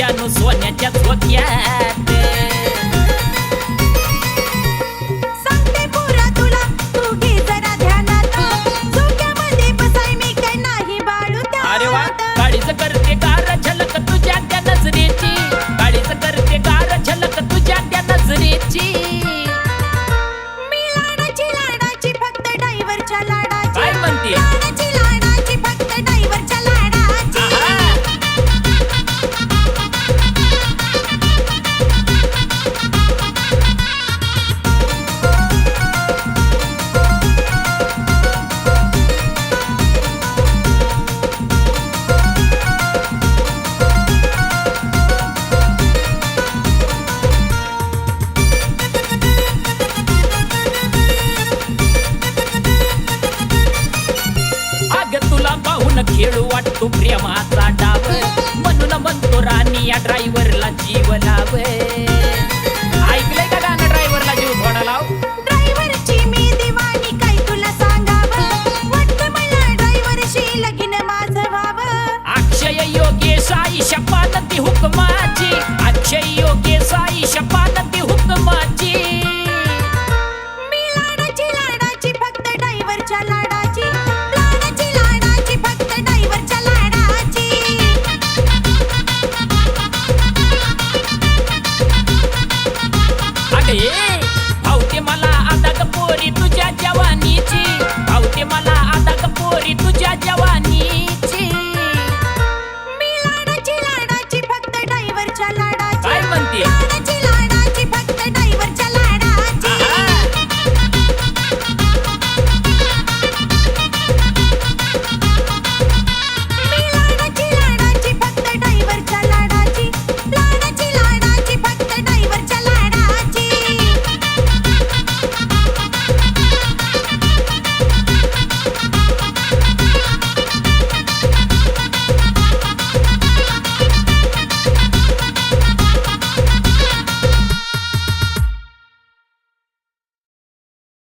जानू सोन्याच्या झोक्यात. सांगते पोरा तुला तू घे जरा ध्यानात, झोक्यामध्ये बसाय मी काय नाही बाळू त्यात. अरे वा, काळीच करते गार झलक तुझ्या त्या नजरेची, काळीच करते गार झलक तुझ्या त्या नजरेची. मी लाडाची फक्त ड्रायव्हरच्या लाडाची. काय म्हणते? लाडाची फक्त ड्रायव्हरच्या लाडाची. आहा. अग तुला पाहून खेळू वाटतो प्रेमाचा डाव, म्हणून म्हणतो राणी या ड्रायव्हरला जीव लाव.